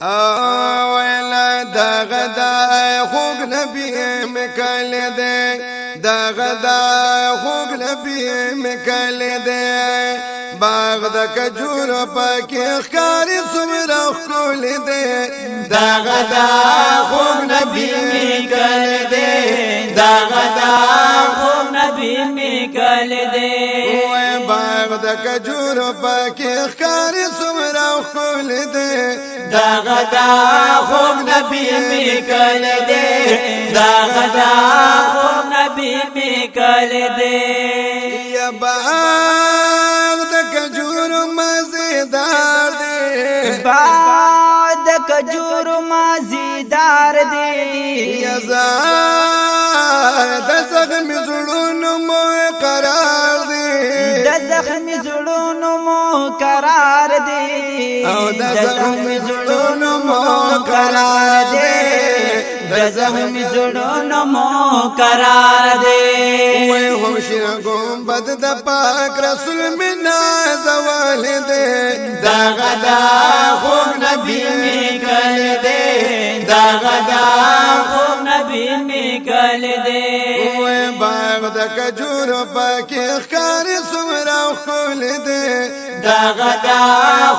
اولا دا غدا خوگ نبی مکل دے دا غدا خوگ نبی مکل دے باغ دا کجور پاکی اخکاری سمرا خکول دے دا غدا خوگ نبی مکل دے دا غدا خوگ نبی مکل دے باغ دا کجور پاکی اخکاری سمرا خکول دے دا غدا خوب نبی مکل دے دا غدا خوب نبی مکل دے یا باغ دا کجور مزیدار دے باغ دا کجور مزیدار دے یا زار دا زخم زړونو مو قرار دے دا زخم زړونو مو قرار دے او دا زخم زړونو مو قرار دے دا زخم زړونو مو قرار دے وای هم شیر گنبد دا پاک رسول منا زوال دے دا غدا خوب نبی مکل دے دا غدا خوب نبی مکل دے وای باغ دا کجور پاکی اخکاری سمرا خول دے دا غدا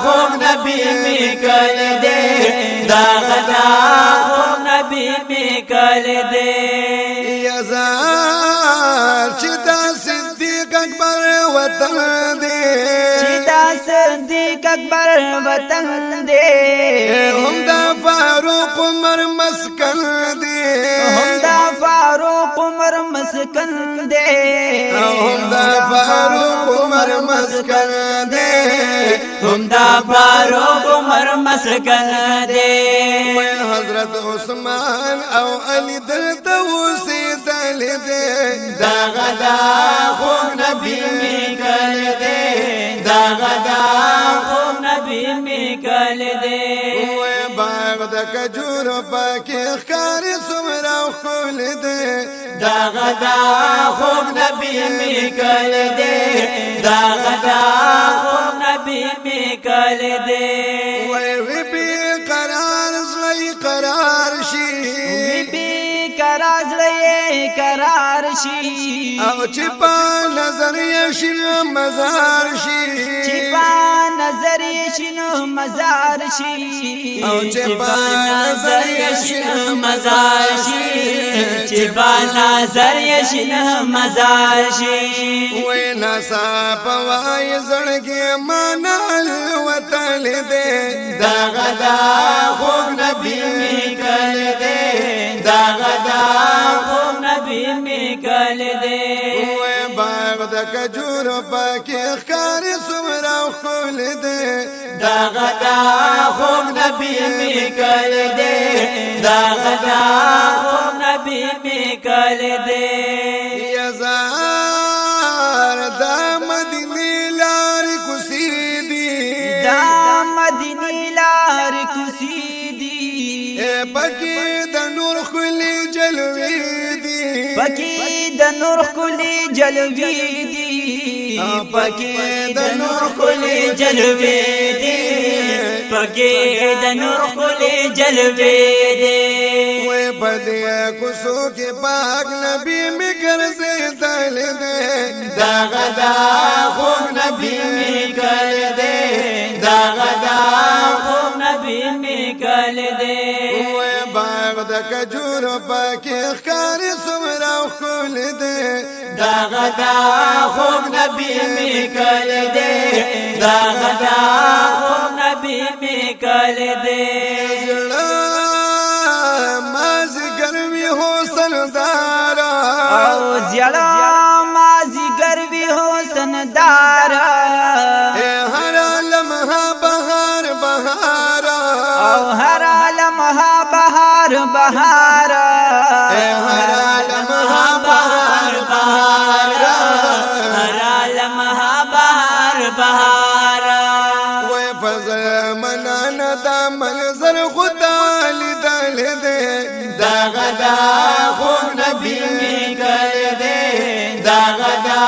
خوب نبی مکل دے دا غدا خوب نبی مکل دے یا زار چتا صدیق اکبر وطن دے چتا صدیق اکبر وطن دے هم دا فاروق عمر مسکن دے هم دا فاروق عمر مسکن دے هم دا فاروق عمر مسکن دے هم دا فاروق عمر مسکن دے حضرت عثمان او علی دلتا وسیدل دے دا غدا خوب نبی مکل دے دا غدا خوب نبی مکل دے باغ دا کجور پاکی اخکاری سمرا خول دے دا غدا خوب نبی مکل دے دا غدا خوب نبی مکل دے وی بی قرار زلی قرار شی بی قرار زلی قرار شی او چپا نظر یشن مزار شی چپا نظر یشن مزار شی او چپا نظر یشن مزار شی چپا نظر یشن مزار شی وی ناسا پوائی زڑگی مانال وطل دے دا غدا خوب نبی مکل دے دا غدا خوب نبی مکل دے وی باغ دا کجور پاکی اخکاری سمرا خول دے دا غدا خوب نبی مکل دے دا غدا خوب نبی مکل دے یا زار دا مدینی لار کسی دی دا مدینی لار کسی دی پکی دا نور خلی جلوی دی پکی دا نور خلی جلوی دی پکی دا نور خلی جلوی دی پکی دا نور خلی جلوی دی وی پدی کسو کی پاک نبی مگر سے دل دے دا غدا خوب نبی مکل دے دا غدا خوب نبی مکل دے وی باغ دا کجور پاکی اخکاری سمرا خول دے دا غدا خوب نبی مکل دے دا غدا خوب نبی مکل دے مازی گرمی حسن دارا او زیالا مازی گروی حسن دارا ہر لمحہ بہار بہارا او ہر لمحہ بہار بہارا ہر لمحہ بہار بہارا ہر لمحہ بہار بہارا وہ فضل منانا دا منظر خدا لدل دے دا غدا خوب نبی مکل دے دا غدا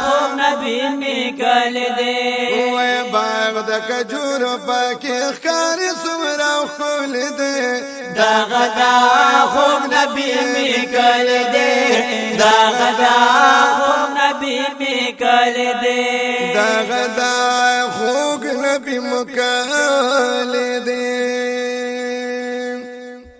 خوب نبی مکل دے باغ دا کجور پاکی اخکاری سمرا خول کول دے دا غدا خوب نبی می کل دے دا غدا خوب نبی می کل دے دا غدا خوب نبی مکال دے